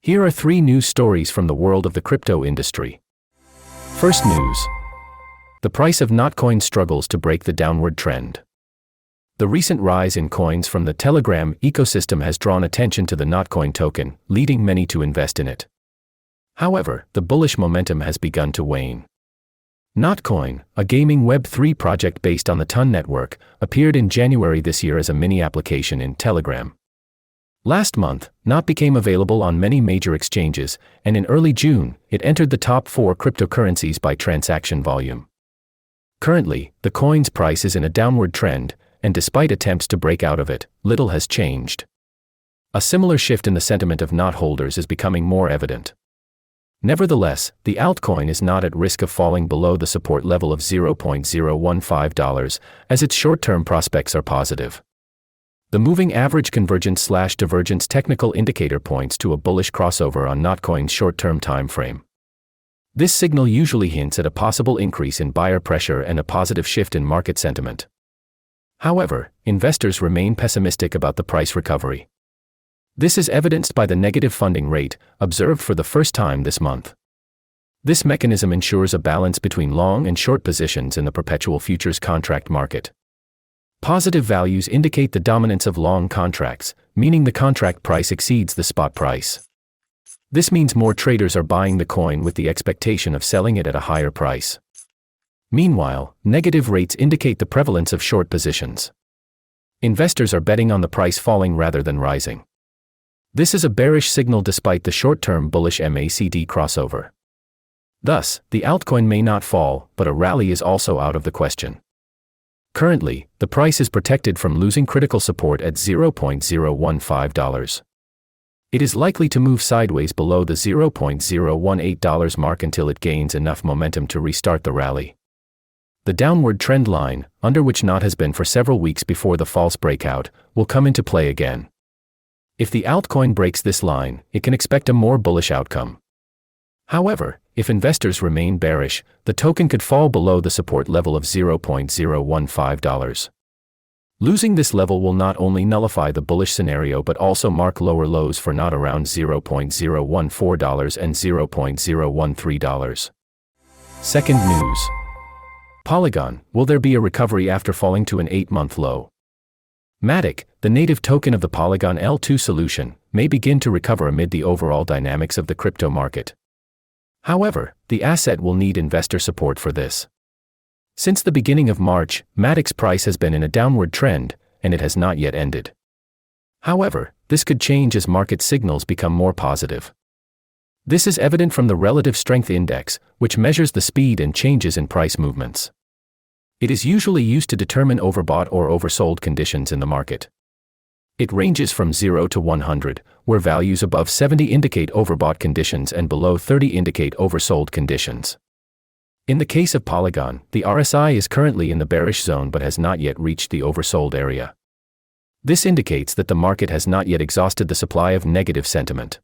Here are 3 news stories from the world of the crypto industry. First news. The price of Notcoin struggles to break the downward trend. The recent rise in coins from the Telegram ecosystem has drawn attention to the Notcoin token, leading many to invest in it. However, the bullish momentum has begun to wane. Notcoin, a gaming Web3 project based on the Ton network, appeared in January this year as a mini application in Telegram. Last month, Not became available on many major exchanges, and in early June, it entered the top 4 cryptocurrencies by transaction volume. Currently, the coin's price is in a downward trend, and despite attempts to break out of it, little has changed. A similar shift in the sentiment of Not holders is becoming more evident. Nevertheless, the altcoin is not at risk of falling below the support level of $0.015, as its short-term prospects are positive. The moving average convergence/divergence technical indicator points to a bullish crossover on Notcoin's short-term time frame. This signal usually hints at a possible increase in buyer pressure and a positive shift in market sentiment. However, investors remain pessimistic about the price recovery. This is evidenced by the negative funding rate, observed for the first time this month. This mechanism ensures a balance between long and short positions in the perpetual futures contract market. Positive values indicate the dominance of long contracts, meaning the contract price exceeds the spot price. This means more traders are buying the coin with the expectation of selling it at a higher price. Meanwhile, negative rates indicate the prevalence of short positions. Investors are betting on the price falling rather than rising. This is a bearish signal despite the short-term bullish MACD crossover. Thus, the altcoin may not fall, but a rally is also out of the question. Currently, the price is protected from losing critical support at $0.015. It is likely to move sideways below the $0.018 mark until it gains enough momentum to restart the rally. The downward trend line, under which Not has been for several weeks before the false breakout, will come into play again. If the altcoin breaks this line, it can expect a more bullish outcome. However, if investors remain bearish, the token could fall below the support level of $0.015. Losing this level will not only nullify the bullish scenario but also mark lower lows for Not around $0.014 and $0.013. Second news. Polygon, will there be a recovery after falling to an 8-month low? Matic, the native token of the Polygon L2 solution, may begin to recover amid the overall dynamics of the crypto market. However, the asset will need investor support for this. Since the beginning of March, Matic's price has been in a downward trend, and it has not yet ended. However, this could change as market signals become more positive. This is evident from the Relative Strength Index, which measures the speed and changes in price movements. It is usually used to determine overbought or oversold conditions in the market. It ranges from 0 to 100, where values above 70 indicate overbought conditions and below 30 indicate oversold conditions. In the case of Polygon, the RSI is currently in the bearish zone but has not yet reached the oversold area. This indicates that the market has not yet exhausted the supply of negative sentiment.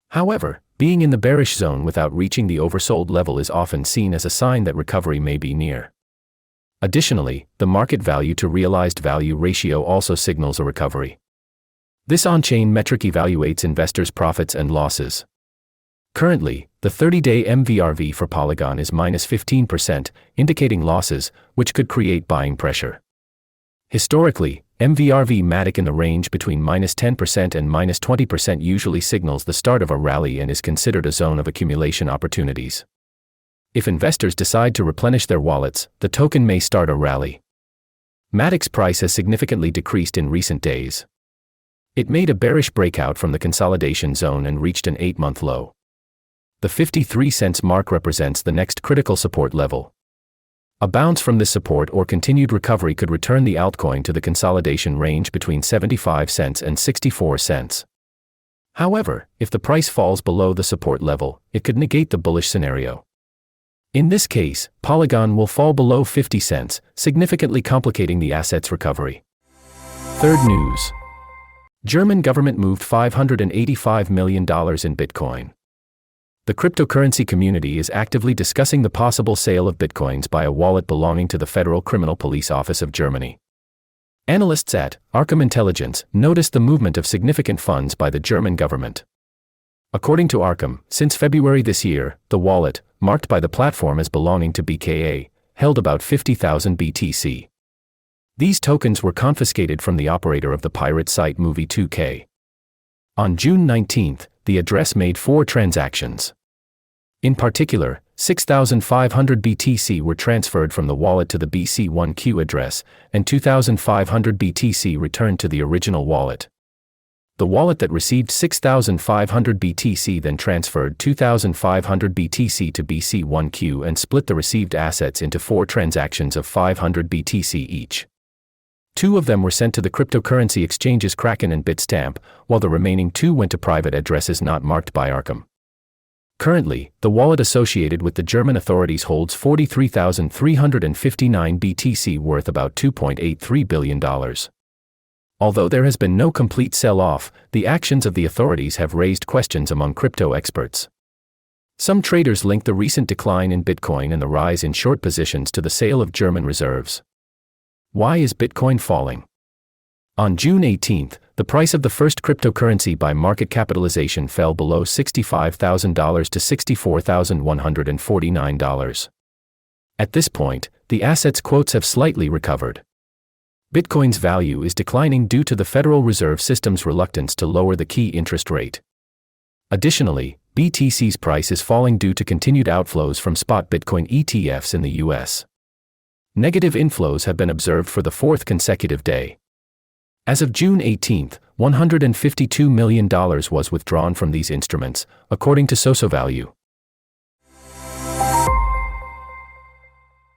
However, being in the bearish zone without reaching the oversold level is often seen as a sign that recovery may be near. Additionally, the market value to realized value ratio also signals a recovery. This on-chain metric evaluates investors' profits and losses. Currently, the 30-day MVRV for Polygon is -15%, indicating losses, which could create buying pressure. Historically, MVRV Matic in the range between -10% and -20% usually signals the start of a rally and is considered a zone of accumulation opportunities. If investors decide to replenish their wallets, the token may start a rally. Matic's price has significantly decreased in recent days. It made a bearish breakout from the consolidation zone and reached an 8-month low. The 53 cents mark represents the next critical support level. A bounce from this support or continued recovery could return the altcoin to the consolidation range between 75 cents and 64 cents. However, if the price falls below the support level, it could negate the bullish scenario. In this case, Polygon will fall below 50 cents, significantly complicating the asset's recovery. Third news. German government moved $585 million in Bitcoin. The cryptocurrency community is actively discussing the possible sale of Bitcoins by a wallet belonging to the Federal Criminal Police Office of Germany. Analysts at Arkham Intelligence noticed the movement of significant funds by the German government. According to Arkham, since February this year, the wallet, marked by the platform as belonging to BKA, held about 50,000 BTC. These tokens were confiscated from the operator of the pirate site Movie 2K. On June 19, the address made 4 transactions. In particular, 6,500 BTC were transferred from the wallet to the BC1Q address, and 2,500 BTC returned to the original wallet. The wallet that received 6,500 BTC then transferred 2,500 BTC to BC1Q and split the received assets into 4 transactions of 500 BTC each. 2 of them were sent to the cryptocurrency exchanges Kraken and Bitstamp, while the remaining 2 went to private addresses not marked by Arkham. Currently, the wallet associated with the German authorities holds 43,359 BTC worth about $2.83 billion. Although there has been no complete sell-off, the actions of the authorities have raised questions among crypto experts. Some traders link the recent decline in Bitcoin and the rise in short positions to the sale of German reserves. Why is Bitcoin falling? On June 18, the price of the first cryptocurrency by market capitalization fell below $65,000 to $64,149. At this point, the asset's quotes have slightly recovered. Bitcoin's value is declining due to the Federal Reserve System's reluctance to lower the key interest rate. Additionally, BTC's price is falling due to continued outflows from spot Bitcoin ETFs in the US. Negative inflows have been observed for the 4th consecutive day. As of June 18, $152 million was withdrawn from these instruments, according to SoSoValue.